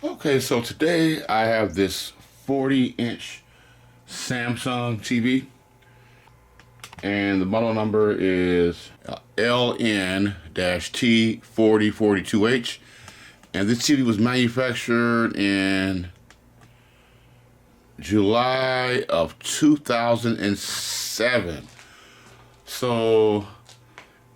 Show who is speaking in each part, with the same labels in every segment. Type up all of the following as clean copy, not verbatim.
Speaker 1: Okay, so today I have this 40-inch Samsung TV, and the model number is LN-T4042H, and this TV was manufactured in July of 2007. So,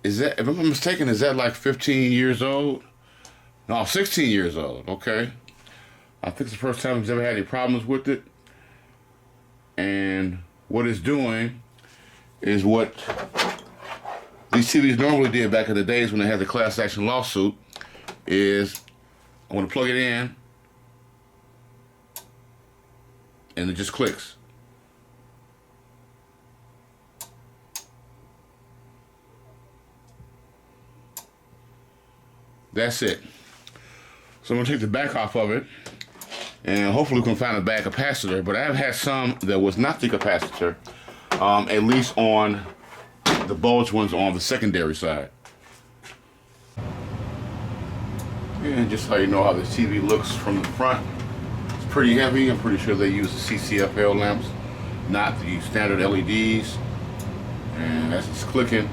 Speaker 1: is that, if I'm not mistaken, is that like 15 years old? No, 16 years old, okay. I think it's the first time it's ever had any problems with it. And what it's doing is what these TVs normally did back in the days when they had the class action lawsuit, is I'm going to plug it in and it just clicks. That's it. So I'm going to take the back off of it, and hopefully we can find a bad capacitor, but I have had some that was not the capacitor, at least on the bulged ones on the secondary side. And just so you know how this TV looks from the front, it's pretty heavy. I'm pretty sure they use the CCFL lamps, not the standard LEDs. And as it's clicking,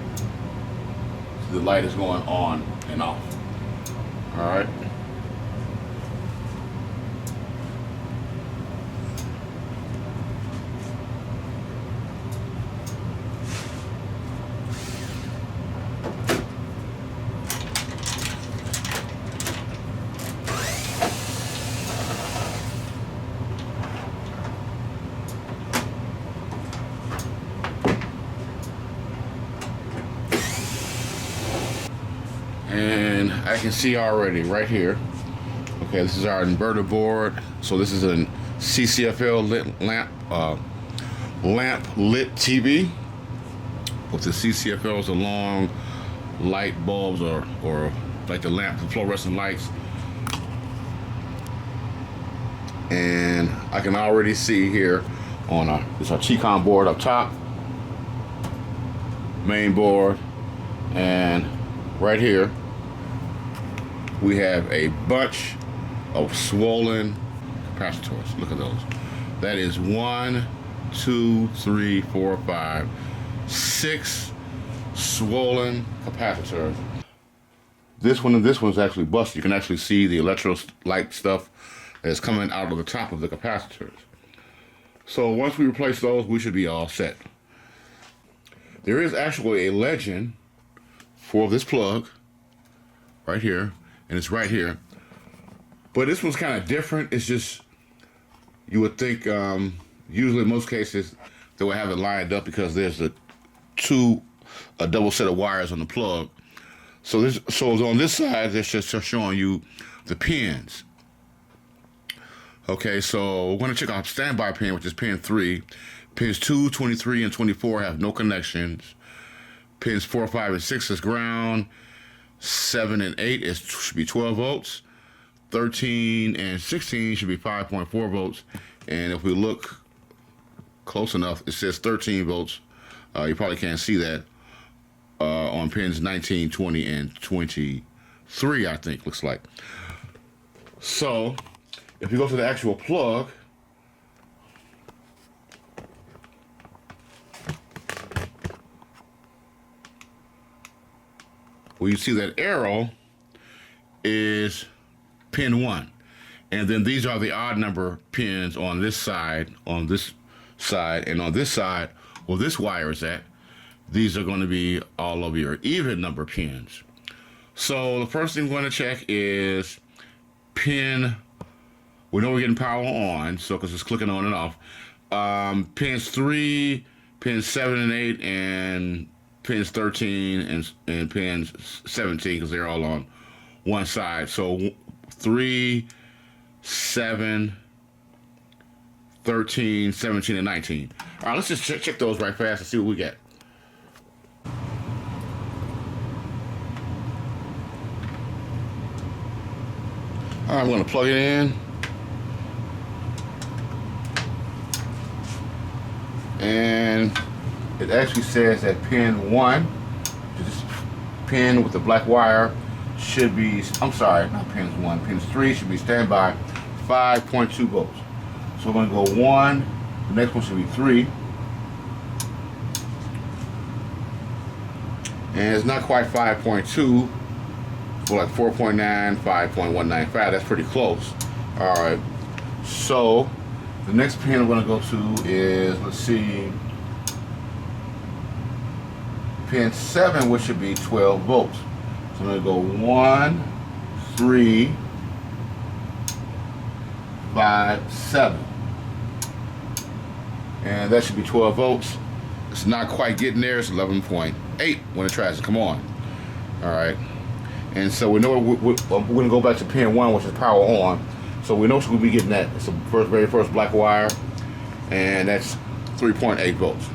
Speaker 1: the light is going on and off. All right. And I can see already right here. Okay, this is our inverter board. So this is a CCFL lamp lit TV. With the CCFLs, the long light bulbs, or like the lamp, the fluorescent lights. And I can already see here on this our Chime board up top, main board, and right here we have a bunch of swollen capacitors. Look at those. That is 1, 2, 3, 4, 5, 6 swollen capacitors. This one and this one's actually busted. You can actually see the electrolyte stuff that's coming out of the top of the capacitors. So once we replace those, we should be all set. There is actually a legend for this plug right here, and it's right here. But this one's kind of different. It's just, you would think, usually in most cases, they would have it lined up because there's a double set of wires on the plug. So on this side, it's just showing you the pins. Okay, so we're going to check out standby pin, which is pin 3. Pins 2, 23, and 24 have no connections. Pins 4, 5, and 6 is ground. 7 and 8 should be 12 volts. 13 and 16 should be 5.4 volts. And if we look close enough, it says 13 volts. You probably can't see that on pins 19, 20, and 23, I think, looks like. So if you go to the actual plug, where you see that arrow is pin 1. And then these are the odd number pins on this side, and on this side, where this wire is at, these are going to be all of your even number pins. So the first thing we're going to check is pin. We know we're getting power on, so because it's clicking on and off. Pins 3, pins 7 and 8, and pins 13 and pins 17, because they're all on one side. So 3, 7, 13, 17, and 19. All right, let's just check those right fast and see what we get. All right, I'm going to plug it in. And it actually says that pin 1, this pin with the black wire, should be, I'm sorry, not pins 1, pins 3 should be standby 5.2 volts. So we're going to go 1, the next one should be 3. And it's not quite 5.2, for like 4.9, 5.195, that's pretty close. Alright, so the next pin I'm going to go to is, let's see, pin 7, which should be 12 volts. So I'm going to go 1, 3, 5, 7. And that should be 12 volts. It's not quite getting there. It's 11.8 when it tries to come on. Alright. And so we know we're going to go back to pin 1, which is power on. So we know we'll be getting that. It's the very first black wire. And that's 3.8 volts.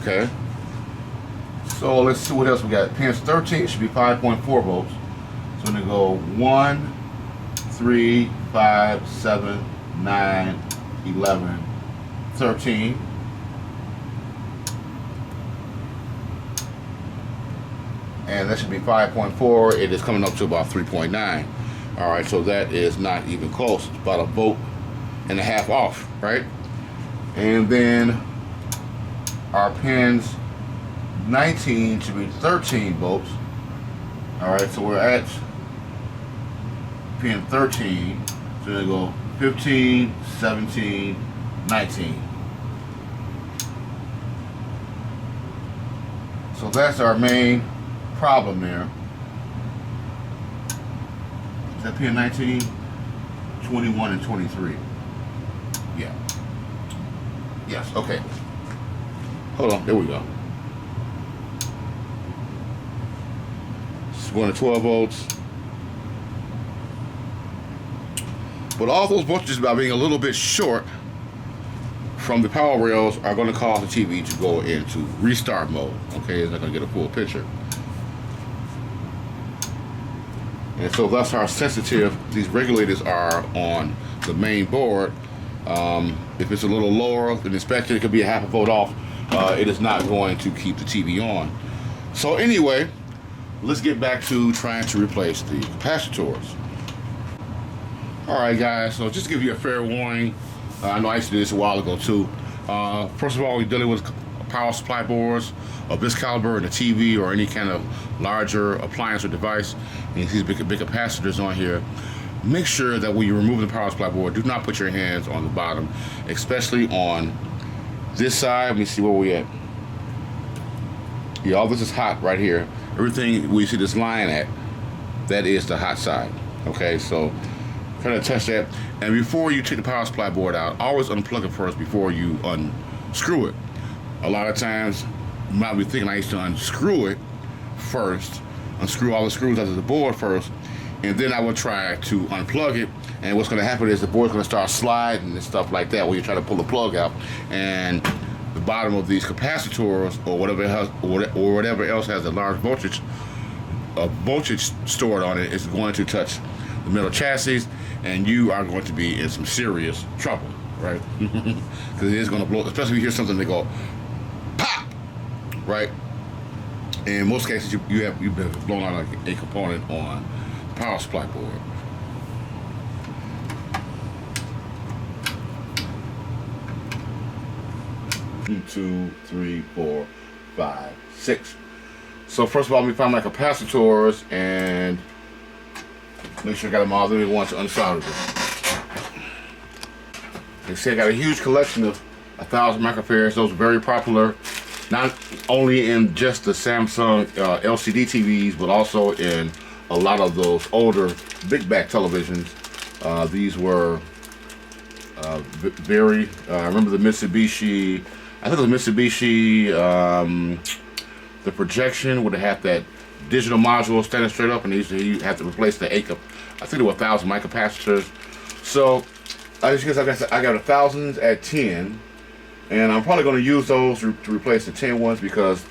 Speaker 1: Okay. So let's see what else we got. Pins 13 should be 5.4 volts. So we're going to go 1, 3, 5, 7, 9, 11, 13. And that should be 5.4. It is coming up to about 3.9. All right, so that is not even close. It's about 1.5 volts off, right? And then our pins 19 should be 13 volts. All right, so we're at pin 13. So we're going to go 15, 17, 19. So that's our main problem there. Is that pin 19? 21 and 23. Yeah. Yes, okay. Hold on, there we go. It's going to 12 volts. But all those voltages by being a little bit short from the power rails are going to cause the TV to go into restart mode. Okay, it's not going to get a full picture. And so thus how sensitive these regulators are on the main board. If it's a little lower than expected, it could be a 0.5 volt off. It is not going to keep the TV on. So anyway, let's get back to trying to replace the capacitors. Alright guys, so just to give you a fair warning, I know I used to do this a while ago too. First of all, we're dealing with power supply boards of this caliber in a TV or any kind of larger appliance or device, and you see big capacitors on here. Make sure that when you remove the power supply board, do not put your hands on the bottom, especially on this side. Let me see where we at. Yeah, all this is hot right here. Everything we see this line at, that is the hot side. Okay, so kind of touch that. And before you take the power supply board out, always unplug it first before you unscrew it. A lot of times, you might be thinking I used to unscrew it first, unscrew all the screws out of the board first, and then I would try to unplug it. And what's going to happen is the board's going to start sliding and stuff like that when you try to pull the plug out, and the bottom of these capacitors or whatever else has a large voltage stored on it is going to touch the metal chassis, and you are going to be in some serious trouble, right? Because it is going to blow, especially if you hear something that go pop, right? In most cases, you've been blown out like a component on the power supply board. Two, three, four, five, six. So first of all, let me find my capacitors and make sure I got them all. Then we want to unsolder them. They say I got a huge collection of 1,000 microfarads. Those are very popular, not only in just the Samsung LCD TVs, but also in a lot of those older big back televisions. These were very. I remember the Mitsubishi. I think the Mitsubishi. The projection would have had that digital module standing straight up, and you have to replace the 8. I think there were 1,000 microcapacitors. So I just guess I got 1,000 at 10, and I'm probably going to use those to replace the 10 ones because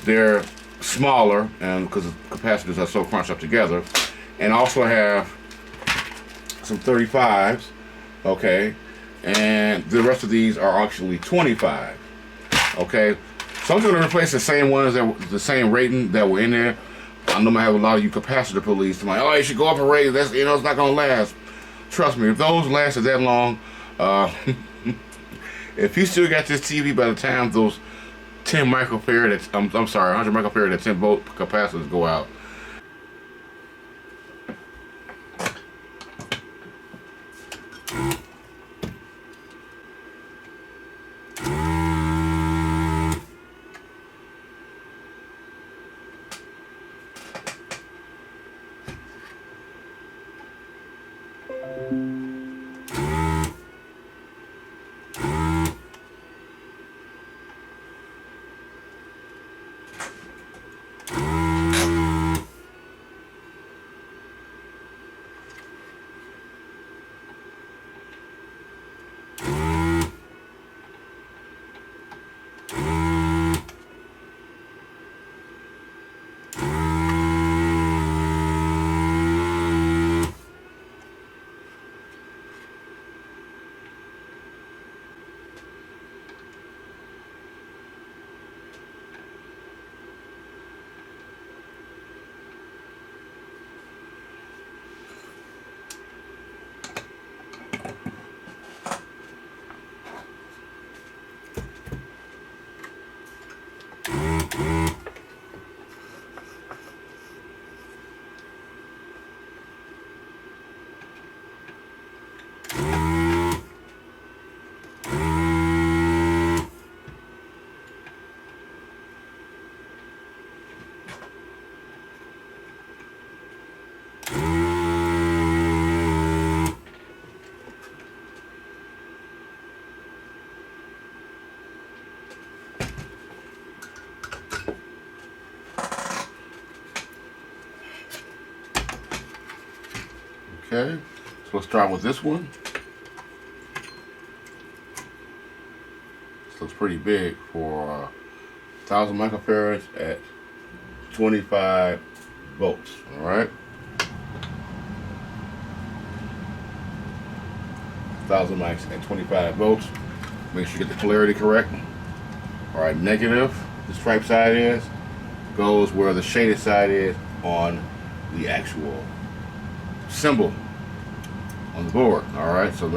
Speaker 1: they're smaller and because the capacitors are so crunched up together. And I also have some 35s, okay, and the rest of these are actually 25. Okay, so I'm just gonna replace the same ones that the same rating that were in there. I know I have a lot of you capacitor police. I'm like, oh, you should go up a rate. That's, you know, it's not gonna last. Trust me, if those lasted that long, if you still got this TV by the time those 10 microfarad, I'm sorry, 100 microfarad at 10 volt capacitors go out. Okay, so let's start with this one. This looks pretty big for 1,000 microfarads at 25 volts. All right, 1,000 mics at 25 volts. Make sure you get the polarity correct. All right, negative, the stripe side is, goes where the shaded side is on the actual symbol on the board. All right, so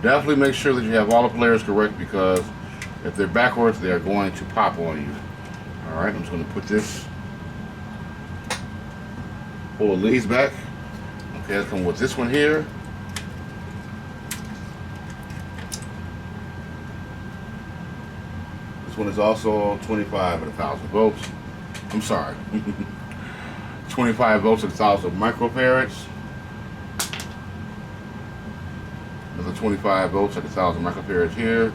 Speaker 1: definitely make sure that you have all the polarities correct, because if they're backwards, they're going to pop on you. All right, I'm just going to pull the leads back. Okay, let's come with this one here. This one is also 25 at 1,000 volts. I'm sorry. 25 volts at 1,000 microfarads. Another 25 volts at 1,000 microfarads here.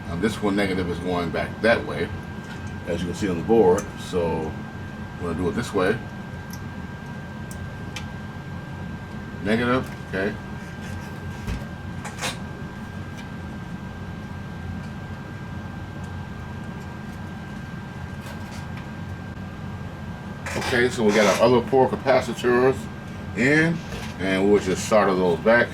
Speaker 1: Now this one negative is going back that way, as you can see on the board. So I'm going to do it this way. Negative, okay. Okay, so we got our other 4 capacitors in, and we'll just solder those back.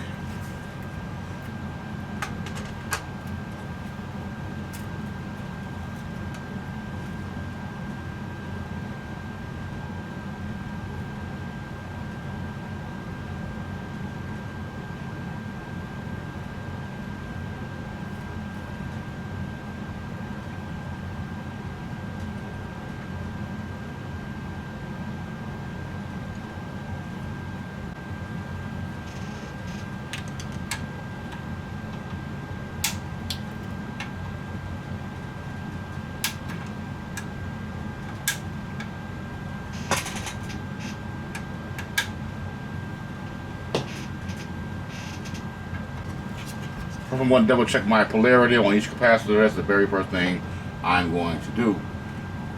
Speaker 1: If I want to double check my polarity on each capacitor, that's the very first thing I'm going to do.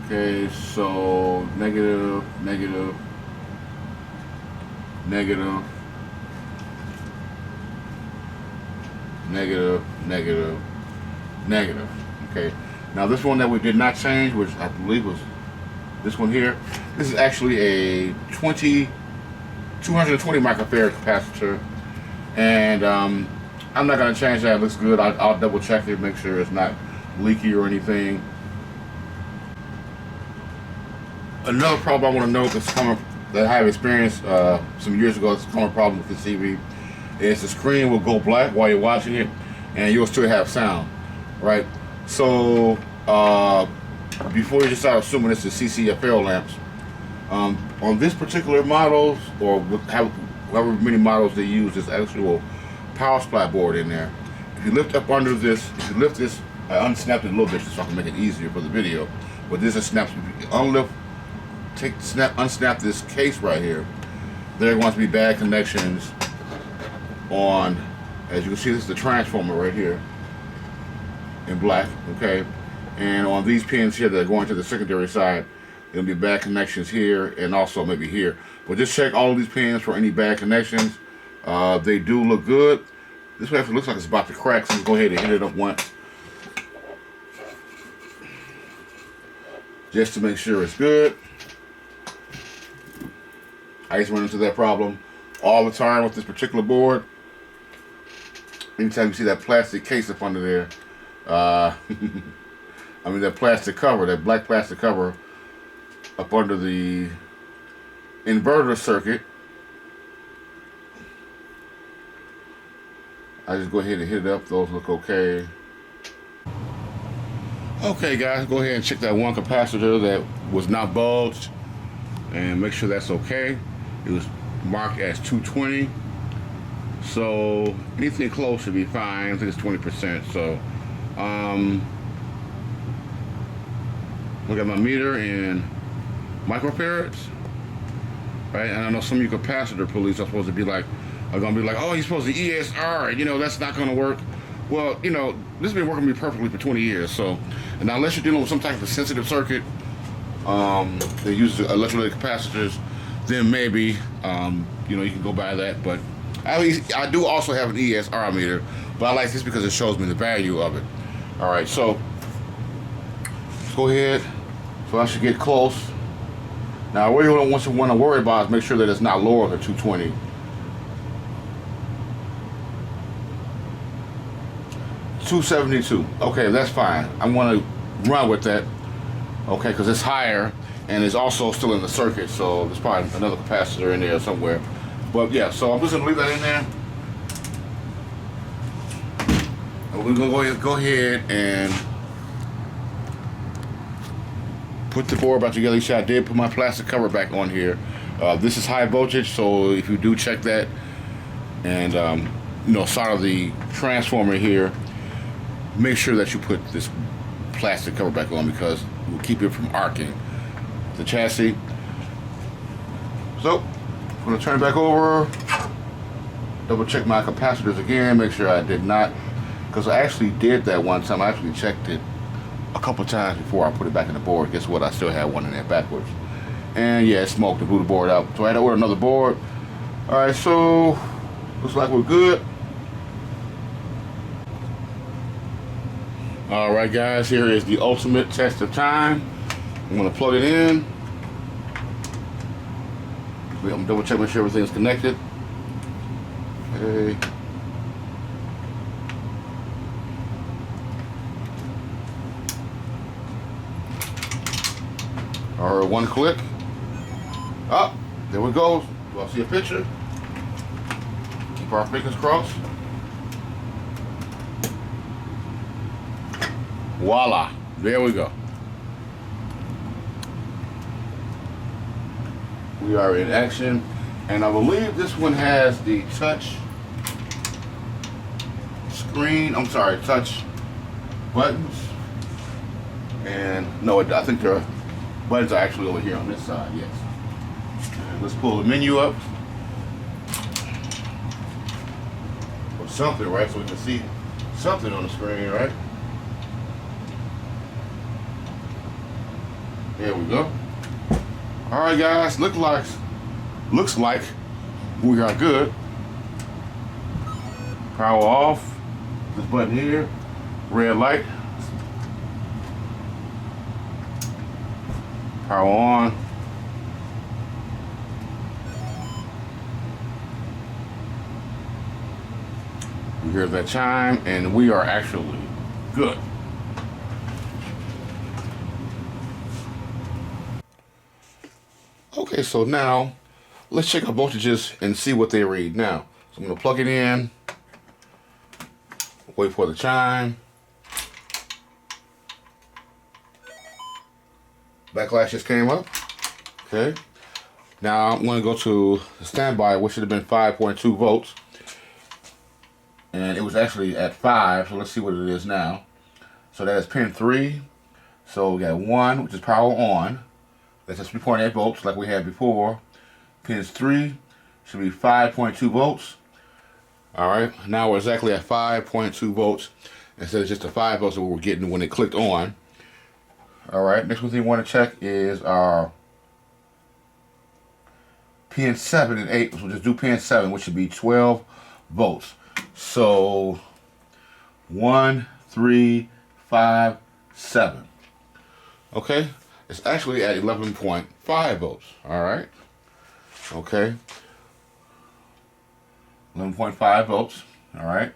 Speaker 1: Okay, so negative, negative, negative, negative, negative, negative. Okay, now this one that we did not change, which I believe was This one here. This is actually a 220 microfarad capacitor, and I'm not going to change that. It looks good. I'll double check it, make sure it's not leaky or anything. Another problem I want to note that I have experienced some years ago, it's a common problem with this TV, is the screen will go black while you're watching it, and you'll still have sound, right? So before you just start assuming this is CCFL lamps, on this particular models, or however many models they use, this actual power supply board in there. If you lift up under this, if you lift this, I unsnapped it a little bit so I can make it easier for the video, but this is snaps. If you unsnap this case right here, there are going to be bad connections on, as you can see, this is the transformer right here in black, okay? And on these pins here that are going to the secondary side, there'll be bad connections here and also maybe here. But just check all of these pins for any bad connections. They do look good. This one actually looks like it's about to crack, so go ahead and hit it up once, just to make sure it's good. I used to run into that problem all the time with this particular board. Anytime you see that plastic case up under there, I mean that plastic cover, that black plastic cover up under the inverter circuit, I just go ahead and hit it up. Those look okay. Okay guys, go ahead and check that one capacitor that was not bulged and make sure that's okay. It was marked as 220, so anything close should be fine. I think it's 20%. So look at my meter in microfarads, right? And I know some of you capacitor police are supposed to be like, oh, you're supposed to ESR, you know, that's not going to work. Well, you know, this has been working for me perfectly for 20 years. So, and now unless you're dealing with some type of sensitive circuit that uses electrolytic capacitors, then maybe you know, you can go by that. But I do also have an ESR meter, but I like this because it shows me the value of it. All right, so let's go ahead. So I should get close. Now, what you want to worry about is make sure that it's not lower than 220. 272. Okay, that's fine. I'm going to run with that. Okay, because it's higher and it's also still in the circuit, so there's probably another capacitor in there somewhere. But yeah, so I'm just going to leave that in there. And we're going to go ahead and put the board back together. I did put my plastic cover back on here. This is high voltage, so if you do check that and you know, solder the transformer here, make sure that you put this plastic cover back on because it will keep it from arcing the chassis. So I'm going to turn it back over, double check my capacitors again, make sure I did not, because I actually did that one time. I actually checked it a couple times before I put it back in the board. Guess what? I still had one in there backwards. And yeah, it smoked and blew the board out. So I had to order another board. Alright, so looks like we're good. Alright guys, here is the ultimate test of time. I'm going to plug it in. I'm going to double check, make sure everything's connected. Okay. Alright, one click. Up, there we go. Do I see a picture? Keep our fingers crossed. Voila, there we go. We are in action, and I believe this one has the touch screen, touch buttons. And no, I think the buttons are actually over here on this side, yes. And let's pull the menu up. Or something, right? So we can see something on the screen, right? There we go. All right, guys. Looks like we are good. Power off. This button here. Red light. Power on. We hear that chime, and we are actually good. Okay, so now let's check our voltages and see what they read now. So I'm going to plug it in, wait for the chime. Backflash just came up. Okay. Now I'm going to go to the standby, which should have been 5.2 volts. And it was actually at 5, so let's see what it is now. So that is pin 3. So we got 1, which is power on. That's just 3.8 volts like we had before. Pins 3 should be 5.2 volts. Alright, now we're exactly at 5.2 volts instead of just the 5 volts that we were getting when it clicked on. Alright, next one thing we want to check is our pin 7 and 8. So we'll just do pin 7, which should be 12 volts. So 1, 3, 5, 7. Okay, it's actually at 11.5 volts. All right. Okay. 11.5 volts. All right.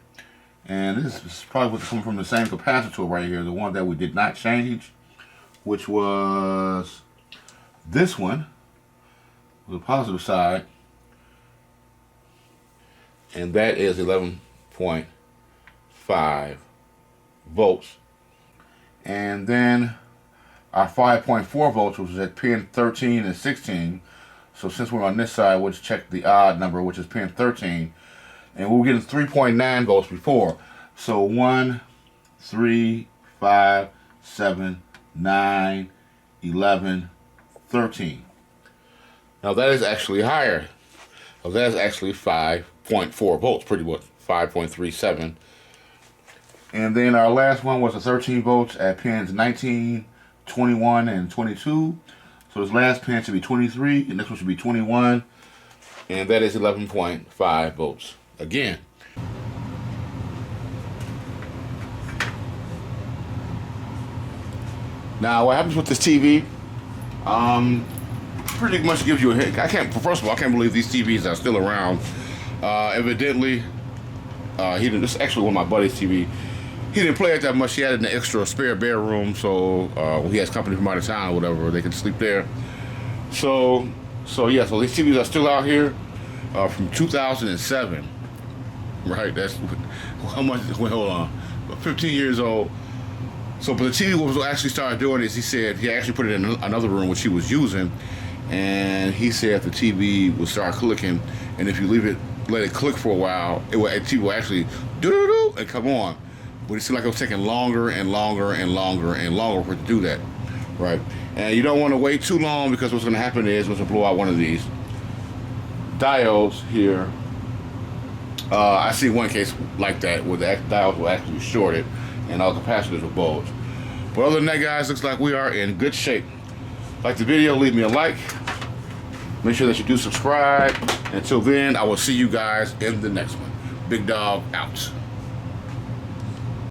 Speaker 1: And this is probably what's coming from the same capacitor right here, the one that we did not change, which was this one, the positive side. And that is 11.5 volts. And then our 5.4 volts, which is at pin 13 and 16. So since we're on this side, we'll just check the odd number, which is pin 13. And we were getting 3.9 volts before. So 1, 3, 5, 7, 9, 11, 13. Now that is actually higher. So that is actually 5.4 volts, pretty much 5.37. And then our last one was the 13 volts at pins 19, 21, and 22. So this last pin should be 23, and this one should be 21. And that is 11.5 volts again. Now what happens with this TV, pretty much gives you a hit. First of all, I can't believe these TVs are still around. Evidently, this is actually one of my buddy's TV. He didn't play it that much. He had an extra spare bedroom, so when he has company from out of town or whatever, they can sleep there. So yeah, so these TVs are still out here from 2007. Right, that's how much, hold on, 15 years old. So, but the TV was actually started doing is he said he actually put it in another room which he was using, and he said the TV will start clicking, and if you let it click for a while, the TV will actually do and come on. But it seemed like it was taking longer and longer and longer and longer for it to do that, right? And you don't want to wait too long, because what's going to happen is it's going to blow out one of these diodes here. I see one case like that where the diodes were actually shorted and all capacitors were bulged. But other than that, guys, looks like we are in good shape. Like the video, leave me a like. Make sure that you do subscribe. Until then, I will see you guys in the next one. Big Dog out.